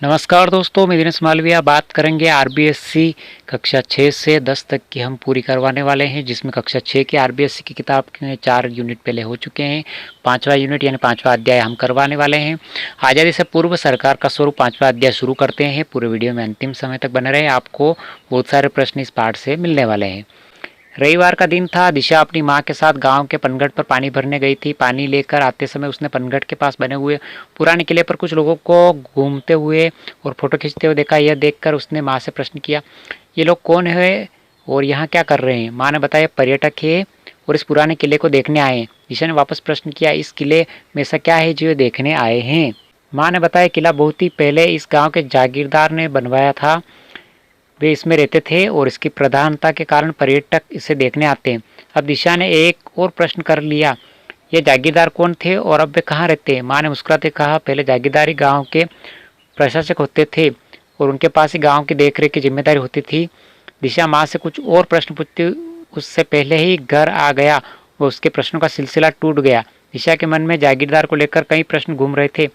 नमस्कार दोस्तों, मैं दिनेश मालविया बात करेंगे आरबीएससी कक्षा 6 से 10 तक की हम पूरी करवाने वाले हैं, जिसमें कक्षा 6 की आरबीएससी की किताब के 4 यूनिट पहले हो चुके हैं। 5वां यूनिट यानी 5वां अध्याय हम करवाने वाले हैं। आज़ादी से पूर्व सरकार का स्वरूप 5वां अध्याय शुरू करते हैं। पूरे वीडियो में अंतिम समय तक बने रहे, आपको बहुत सारे प्रश्न इस पाठ से मिलने वाले हैं। रविवार का दिन था। दिशा अपनी मां के साथ गांव के पनघट पर पानी भरने गई थी। पानी लेकर आते समय उसने पनघट के पास बने हुए पुराने किले पर कुछ लोगों को घूमते हुए और फोटो खींचते हुए देखा। यह देखकर उसने मां से प्रश्न किया, ये लोग कौन है और यहाँ क्या कर रहे हैं? माँ ने बताया, पर्यटक है और इस पुराने किले को देखने आए हैं। दिशा ने वापस प्रश्न किया, इस किले में ऐसा क्या है जो देखने आए हैं? माँ ने बताया, किला बहुत ही पहले इस गाँव के जागीरदार ने बनवाया था। वे इसमें रहते थे और इसकी प्रधानता के कारण पर्यटक इसे देखने आते हैं। अब दिशा ने एक और प्रश्न कर लिया, ये जागीरदार कौन थे और अब वे कहाँ रहते हैं? माँ ने मुस्कुराते कहा, पहले जागीरदारी गांव के प्रशासक होते थे और उनके पास ही गांव की देखरेख की जिम्मेदारी होती थी। दिशा माँ से कुछ और प्रश्न पूछती उससे पहले ही घर आ गया और उसके प्रश्नों का सिलसिला टूट गया। दिशा के मन में जागीरदार को लेकर कई प्रश्न घूम रहे थे।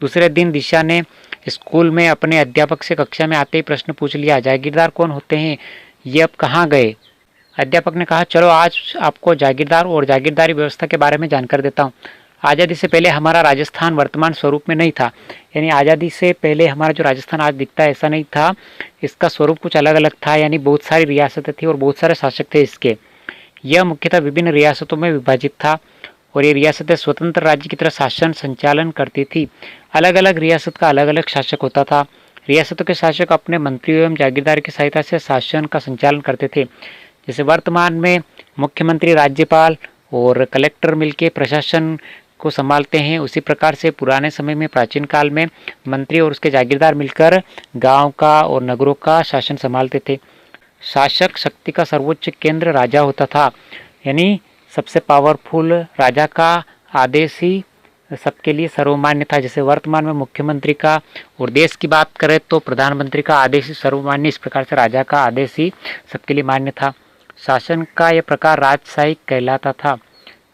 दूसरे दिन दिशा ने स्कूल में अपने अध्यापक से कक्षा में आते ही प्रश्न पूछ लिया, जागीरदार कौन होते हैं? ये अब कहाँ गए? अध्यापक ने कहा, चलो आज आपको जागीरदार और जागीरदारी व्यवस्था के बारे में जानकारी देता हूँ। आज़ादी से पहले हमारा राजस्थान वर्तमान स्वरूप में नहीं था। यानी आज़ादी से पहले हमारा जो राजस्थान आज दिखता है ऐसा नहीं था। इसका स्वरूप कुछ अलग अलग था। यानी बहुत सारी रियासतें थी और बहुत सारे शासक थे इसके। यह मुख्यतः विभिन्न रियासतों में विभाजित था और ये रियासतें स्वतंत्र राज्य की तरह शासन संचालन करती थी। अलग अलग रियासत का अलग अलग शासक होता था। रियासतों के शासक अपने मंत्रियों एवं जागीरदार की सहायता से शासन का संचालन करते थे। जैसे वर्तमान में मुख्यमंत्री, राज्यपाल और कलेक्टर मिलकर प्रशासन को संभालते हैं, उसी प्रकार से पुराने समय में प्राचीन काल में मंत्री और उसके जागीरदार मिलकर गांव का और नगरों का शासन संभालते थे। शासक शक्ति का सर्वोच्च केंद्र राजा होता था। यानी सबसे पावरफुल राजा का आदेश ही सबके लिए सर्वमान्य था। जैसे वर्तमान में मुख्यमंत्री का और देश की बात करें तो प्रधानमंत्री का आदेश ही सर्वमान्य, इस प्रकार से राजा का आदेश ही सबके लिए मान्य था। शासन का यह प्रकार राजशाही कहलाता था।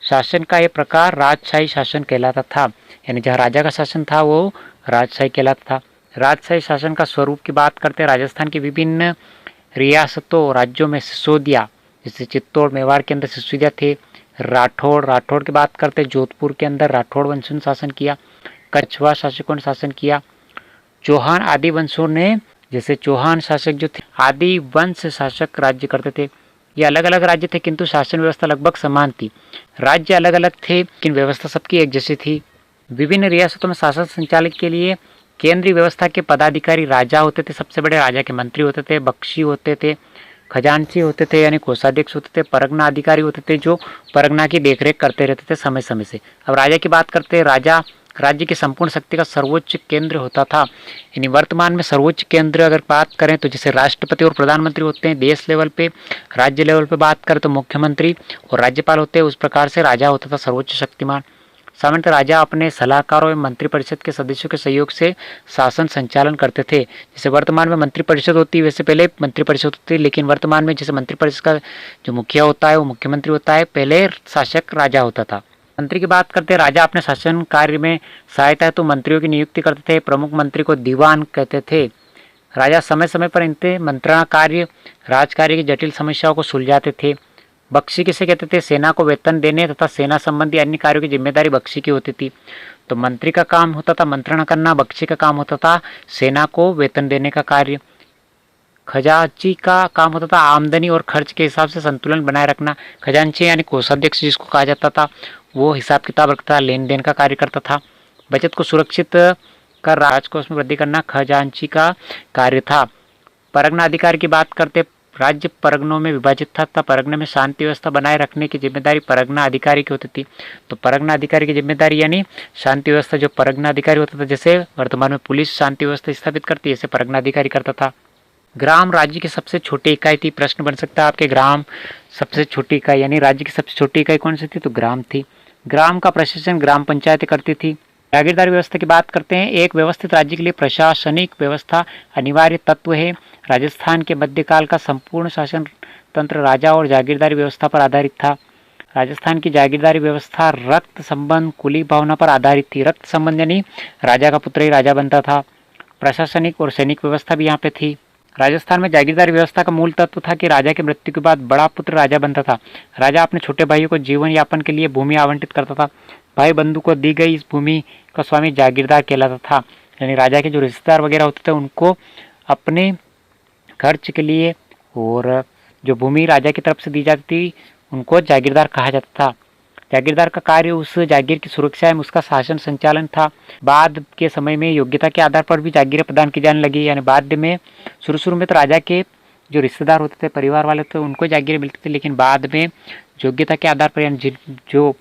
शासन का यह प्रकार राजशाही शासन कहलाता था। यानी जहाँ राजा का शासन था वो राजशाही कहलाता था। राजशाही शासन का स्वरूप की बात करते हैं, राजस्थान के विभिन्न रियासतों राज्यों में सिसोदिया, जैसे चित्तौड़ मेवाड़ के अंदर सिसोदिया थे। राठौड़ की बात करते हैं, जोधपुर के अंदर राठौड़ वंशों ने शासन किया। कछवा शासकों ने शासन किया। चौहान आदि वंशों ने, जैसे चौहान शासक जो थे आदि वंश शासक राज्य करते थे। ये अलग अलग राज्य थे किंतु शासन व्यवस्था लगभग समान थी। राज्य अलग अलग थे लेकिन व्यवस्था सबकी एक जैसी थी। विभिन्न रियासतों में शासन संचालन के लिए केंद्रीय व्यवस्था के पदाधिकारी राजा होते थे। सबसे बड़े राजा के मंत्री होते थे, बख्शी होते थे, खजांची होते थे यानी कोषाध्यक्ष होते थे, परगना अधिकारी होते थे जो परगना की देखरेख करते रहते थे समय समय से। अब राजा की बात करते हैं, राजा राज्य की संपूर्ण शक्ति का सर्वोच्च केंद्र होता था। यानी वर्तमान में सर्वोच्च केंद्र अगर बात करें तो जैसे राष्ट्रपति और प्रधानमंत्री होते हैं देश लेवल पे, राज्य लेवल पे बात करें तो मुख्यमंत्री और राज्यपाल होते हैं, उस प्रकार से राजा होता था सर्वोच्च शक्तिमान। सामान्यतः राजा अपने सलाहकारों एवं मंत्रिपरिषद के सदस्यों के सहयोग से शासन संचालन करते थे। जैसे वर्तमान में मंत्रिपरिषद होती है, वैसे पहले मंत्रिपरिषद होती थी, लेकिन वर्तमान में जैसे मंत्रिपरिषद का जो मुखिया होता है वो मुख्यमंत्री होता है, पहले शासक राजा होता था। मंत्री की बात करते हैं, राजा अपने शासन कार्य में सहायता है तो मंत्रियों की नियुक्ति करते थे। प्रमुख मंत्री को दीवान कहते थे। राजा समय समय पर इनसे मंत्रणा कार्य, राजकार्य की जटिल समस्याओं को सुलझाते थे। बख्शी किसे कहते थे? सेना को वेतन देने तथा सेना संबंधी अन्य कार्यों की जिम्मेदारी बख्शी की होती थी। तो मंत्री का काम होता था मंत्रणा करना, बख्शी का काम होता था सेना को वेतन देने का कार्य। खजांची का काम होता था आमदनी और खर्च के हिसाब से संतुलन बनाए रखना। खजांची यानी कोषाध्यक्ष जिसको कहा जाता था, वो हिसाब किताब रखता था, लेन देन का कार्य करता था। बचत को सुरक्षित कर राजकोष में वृद्धि करना खजांची का कार्य था। परगना अधिकारी की बात करते, राज्य परगनों में विभाजित था। परगने में शांति व्यवस्था बनाए रखने की जिम्मेदारी परगना अधिकारी की होती थी। तो परगना अधिकारी की जिम्मेदारी यानी शांति व्यवस्था जो परगना अधिकारी होता था, जैसे वर्तमान में पुलिस शांति व्यवस्था स्थापित करती है, ऐसे परगना अधिकारी करता था। ग्राम राज्य की सबसे छोटी इकाई थी। प्रश्न बन सकता है आपके, ग्राम सबसे छोटी इकाई यानी राज्य की सबसे छोटी इकाई कौन सी थी? तो ग्राम थी। ग्राम का प्रशासन ग्राम पंचायत करती थी। जागीरदारी व्यवस्था की बात करते हैं, एक व्यवस्थित राज्य के लिए प्रशासनिक व्यवस्था अनिवार्य तत्व है। राजस्थान के मध्यकाल का संपूर्ण शासन तंत्र राजा और जागीरदारी व्यवस्था पर आधारित था। राजस्थान की जागीरदारी व्यवस्था रक्त संबंध, कुली भावना पर आधारित थी। रक्त संबंध यानी राजा का पुत्र ही राजा बनता था। प्रशासनिक और सैनिक व्यवस्था भी यहाँ पे थी। राजस्थान में जागीरदारी व्यवस्था का मूल तत्व था कि राजा की मृत्यु के बाद बड़ा पुत्र राजा बनता था। राजा अपने छोटे भाइयों को जीवन यापन के लिए भूमि आवंटित करता था। भाई बंधु को दी गई इस भूमि का स्वामी जागीरदार कहलाता था। यानी राजा के जो रिश्तेदार वगैरह होते थे उनको अपने खर्च के लिए और जो भूमि राजा की तरफ से दी जाती थी उनको जागीरदार कहा जाता था। जागीरदार का कार्य उस जागीर की सुरक्षा एवं उसका शासन संचालन था। बाद के समय में योग्यता के आधार पर भी जागीरें प्रदान की जाने लगी। यानी बाद में शुरू में तो राजा के जो रिश्तेदार होते थे, परिवार वाले थे, उनको जागीरें मिलती थी, लेकिन बाद में योग्यता के आधार पर यानी जो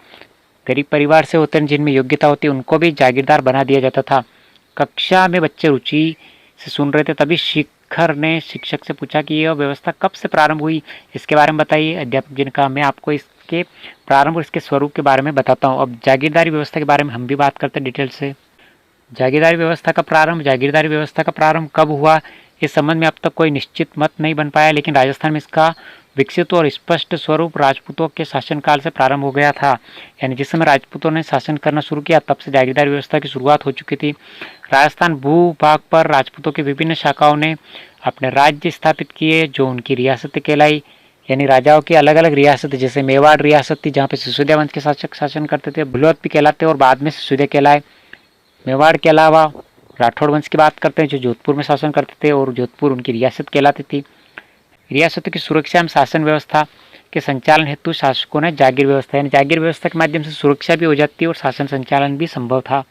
गरीब परिवार से होते हैं, जिनमें योग्यता होती है, उनको भी जागीरदार बना दिया जाता था। कक्षा में बच्चे रुचि से सुन रहे थे, तभी शिखर ने शिक्षक से पूछा कि यह व्यवस्था कब से प्रारंभ हुई, इसके बारे में बताइए। अध्यापक जी ने कहा मैं आपको इसके प्रारंभ और इसके स्वरूप के बारे में बताता हूँ। अब जागीरदारी व्यवस्था के बारे में हम भी बात करते हैं डिटेल से। जागीरदारी व्यवस्था का प्रारंभ कब हुआ इस संबंध में अब तक कोई निश्चित मत नहीं बन पाया, लेकिन राजस्थान में इसका विकसित और स्पष्ट स्वरूप राजपूतों के शासनकाल से प्रारंभ हो गया था। यानी जिस समय राजपूतों ने शासन करना शुरू किया तब से जागीरदारी व्यवस्था की शुरुआत हो चुकी थी। राजस्थान भूभाग पर राजपूतों की विभिन्न शाखाओं ने अपने राज्य स्थापित किए जो उनकी रियासतें कहलाई। यानी राजाओं की अलग अलग रियासत, जैसे मेवाड़ रियासत थी जहाँ पे सिसोदिया वंश के शासक शासन करते थे, भुलवत भी कहलाते और बाद में सिसोदिया कहलाए। मेवाड़ के अलावा राठौड़ वंश की बात करते हैं जो जोधपुर में शासन करते थे और जोधपुर उनकी रियासत कहलाती थी। रियासतों की सुरक्षा एवं शासन व्यवस्था के संचालन हेतु शासकों ने जागीर व्यवस्था यानी जागीर व्यवस्था के माध्यम से सुरक्षा भी हो जाती है और शासन संचालन भी संभव था।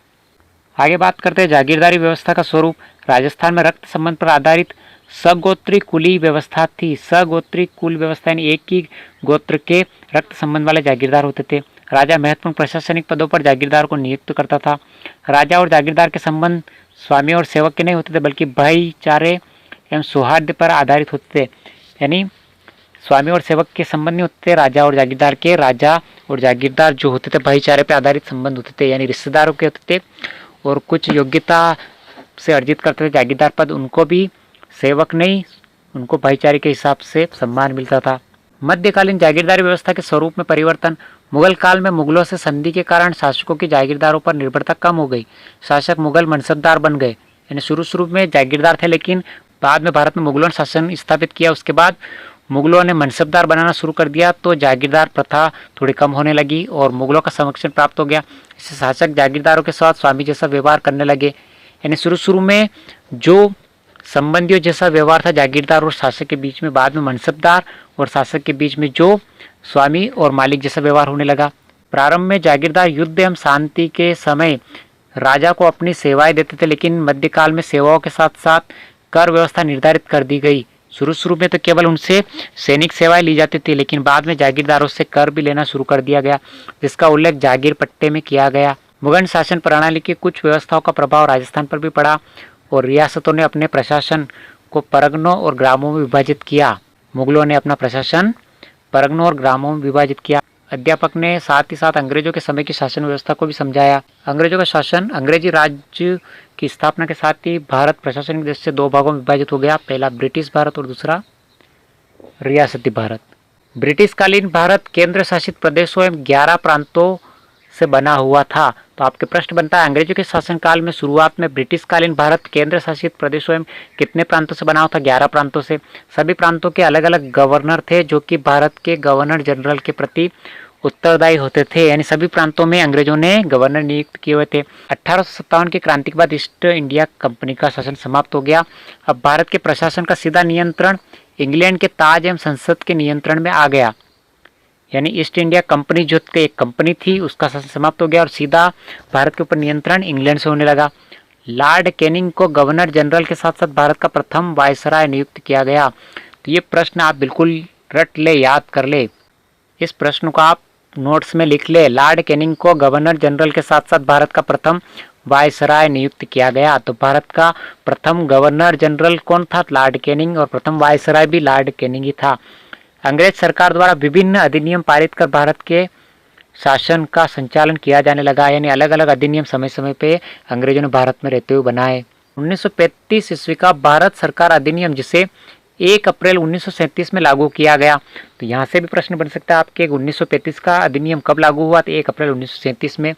आगे बात करते हैं जागीरदारी व्यवस्था का स्वरूप। राजस्थान में रक्त संबंध पर आधारित सगोत्री कुली व्यवस्था थी। सगोत्री कुल व्यवस्था यानी एक ही गोत्र के रक्त संबंध वाले जागीरदार होते थे। राजा महत्वपूर्ण प्रशासनिक पदों पर जागीरदार को नियुक्त करता था। राजा और जागीरदार के संबंध स्वामी और सेवक के नहीं होते थे, बल्कि भाईचारे एवं सौहार्द पर आधारित होते थे। यानी स्वामी और सेवक के संबंध नहीं होते थे राजा और जागीरदार के। राजा और जागीरदार जो होते थे भाईचारे पर आधारित संबंध होते थे, यानी रिश्तेदारों के होते थे और कुछ योग्यता से अर्जित करते थे जागीरदार पद, उनको भी सेवक नहीं, उनको भाईचारे के हिसाब से सम्मान मिलता था। मध्यकालीन जागीरदारी व्यवस्था के स्वरूप में परिवर्तन। मुगल काल में मुगलों से संधि के कारण शासकों की जागीरदारों पर निर्भरता कम हो गई। शासक मुगल मनसबदार बन गए। यानी शुरू में जागीरदार थे, लेकिन बाद में भारत में मुगलों ने शासन स्थापित किया, उसके बाद मुगलों ने मनसबदार बनाना शुरू कर दिया तो जागीरदार प्रथा थोड़ी कम होने लगी और मुगलों का संरक्षण प्राप्त हो गया। इससे शासक जागीरदारों के साथ स्वामी जैसा व्यवहार करने लगे। यानी शुरू में जो संबंधियों जैसा व्यवहार था जागीरदार और शासक के बीच में, बाद में मनसबदार और शासक के बीच में जो स्वामी और मालिक जैसा व्यवहार होने लगा। प्रारंभ में जागीरदार युद्ध एवं शांति के समय राजा को अपनी सेवाएं देते थे, लेकिन मध्यकाल में सेवाओं के साथ साथ कर व्यवस्था निर्धारित कर दी गई। शुरू में तो केवल उनसे सैनिक सेवाएं ली जाती थी, लेकिन बाद में जागीरदारों से कर भी लेना शुरू कर दिया गया, जिसका उल्लेख जागीर पट्टे में किया गया। मुगल शासन प्रणाली की कुछ व्यवस्थाओं का प्रभाव राजस्थान पर भी पड़ा और रियासतों ने अपने प्रशासन को परगनों और ग्रामों में विभाजित किया। मुगलों ने अपना प्रशासन परगनों और ग्रामों में विभाजित किया। अध्यापक ने साथ ही साथ अंग्रेजों के समय की शासन व्यवस्था को भी समझाया। अंग्रेजों का शासन अंग्रेजी राज्य की स्थापना के साथ ही भारत प्रशासनिक दृष्टि से दो भागों में विभाजित हो गया, पहला ब्रिटिश भारत और दूसरा रियासती भारत। ब्रिटिशकालीन भारत केंद्र शासित प्रदेशों एवं 11 प्रांतों से बना हुआ था। तो आपके प्रश्न बनता है अंग्रेजों के शासनकाल में शुरुआत में ब्रिटिशकालीन भारत केंद्र शासित प्रदेशों एवं कितने प्रांतों से बना हुआ था? 11 प्रांतों से। सभी प्रांतों के अलग अलग गवर्नर थे जो कि भारत के गवर्नर जनरल के प्रति उत्तरदायी होते थे। यानी सभी प्रांतों में अंग्रेजों ने गवर्नर नियुक्त किए हुए थे। 1857 की क्रांति के बाद ईस्ट इंडिया कंपनी का शासन समाप्त हो गया। अब भारत के प्रशासन का सीधा नियंत्रण इंग्लैंड के ताज एवं संसद के नियंत्रण में आ गया। यानी ईस्ट इंडिया कंपनी जो एक कंपनी थी उसका शासन समाप्त हो गया और सीधा भारत के ऊपर नियंत्रण इंग्लैंड से होने लगा। लॉर्ड कैनिंग को गवर्नर जनरल के साथ साथ भारत का प्रथम वायसराय नियुक्त किया गया। तो ये प्रश्न आप बिल्कुल रट ले, याद कर ले। इस प्रश्न को आप नोट्स में लिख ले। लॉर्ड कैनिंग को गवर्नर जनरल के साथ साथ भारत का प्रथम वायसराय नियुक्त किया गया। तो भारत का प्रथम गवर्नर जनरल कौन था? Lord Canning. और प्रथम वायसराय भी लॉर्ड कैनिंग ही था। अंग्रेज सरकार द्वारा विभिन्न अधिनियम पारित कर भारत के शासन का संचालन किया जाने लगा। यानी अलग अलग अधिनियम समय समय पे अंग्रेजों ने भारत में रहते हुए बनाए। 1935 ईस्वी का भारत सरकार अधिनियम जिसे 1 अप्रैल 1937 में लागू किया गया। तो यहाँ से भी प्रश्न बन सकता है आपके 1935 का अधिनियम कब लागू हुआ? तो 1 अप्रैल 1937 में।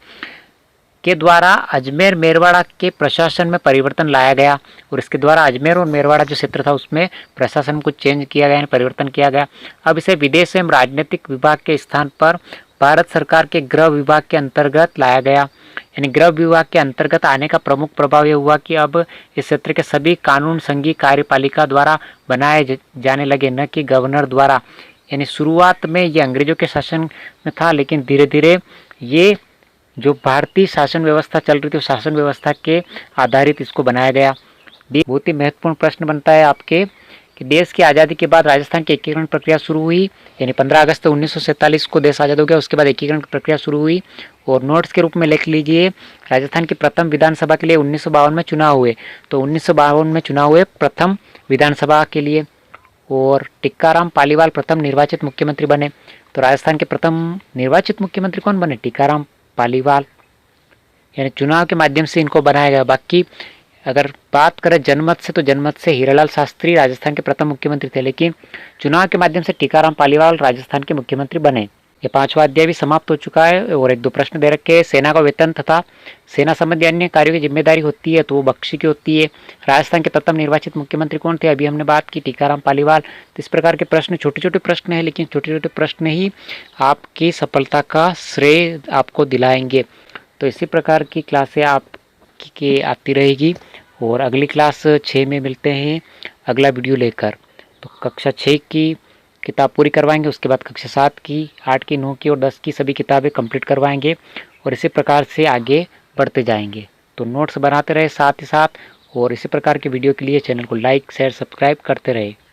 के द्वारा अजमेर मेरवाड़ा के प्रशासन में परिवर्तन लाया गया और इसके द्वारा अजमेर और मेरवाड़ा जो क्षेत्र था उसमें प्रशासन को चेंज किया गया, परिवर्तन किया गया। अब इसे विदेश एवं राजनीतिक विभाग के स्थान पर भारत सरकार के गृह विभाग के अंतर्गत लाया गया। यानी गृह विभाग के अंतर्गत आने का प्रमुख प्रभाव यह हुआ कि अब इस क्षेत्र के सभी कानून संघीय कार्यपालिका द्वारा बनाए जाने लगे, न कि गवर्नर द्वारा। यानी शुरुआत में ये अंग्रेजों के शासन में था, लेकिन धीरे धीरे ये जो भारतीय शासन व्यवस्था चल रही थी उस शासन व्यवस्था के आधारित इसको बनाया गया। बहुत ही महत्वपूर्ण प्रश्न बनता है आपके कि देश की आज़ादी के बाद राजस्थान की एकीकरण प्रक्रिया शुरू हुई। यानी 15 अगस्त 1947 को देश आज़ाद हो गया, उसके बाद एकीकरण की प्रक्रिया शुरू हुई। और नोट्स के रूप में लिख लीजिए, राजस्थान की प्रथम विधानसभा के लिए 1952 में चुनाव हुए। तो 1952 में चुनाव हुए प्रथम विधानसभा के लिए, और टीकाराम पालीवाल प्रथम निर्वाचित मुख्यमंत्री बने। तो राजस्थान के प्रथम निर्वाचित मुख्यमंत्री कौन बने? टीकाराम पालीवाल। यानी चुनाव के माध्यम से इनको बनाया गया। बाकी अगर बात करें जनमत से, तो जनमत से हीरालाल शास्त्री राजस्थान के प्रथम मुख्यमंत्री थे, लेकिन चुनाव के माध्यम से टीकाराम पालीवाल राजस्थान के मुख्यमंत्री बने। ये 5वां अध्याय भी समाप्त हो चुका है। और 1-2 प्रश्न दे रखे हैं। सेना का वेतन तथा सेना संबंधी अन्य कार्यों की जिम्मेदारी होती है, तो वो बख्शी की होती है। राजस्थान के प्रथम निर्वाचित मुख्यमंत्री कौन थे? अभी हमने बात की, टीकाराम पालीवाल। तो इस प्रकार के प्रश्न छोटे छोटे प्रश्न है, लेकिन छोटे छोटे प्रश्न ही आपकी सफलता का श्रेय आपको दिलाएंगे। तो इसी प्रकार की क्लासें आपकी आती रहेगी। और अगली क्लास 6 में मिलते हैं अगला वीडियो लेकर। तो कक्षा 6 की किताब पूरी करवाएंगे, उसके बाद कक्षा 7 की, 8 की, 9 की और 10 की सभी किताबें कंप्लीट करवाएंगे और इसी प्रकार से आगे बढ़ते जाएंगे। तो नोट्स बनाते रहे साथ ही साथ, और इसी प्रकार के वीडियो के लिए चैनल को लाइक शेयर सब्सक्राइब करते रहे।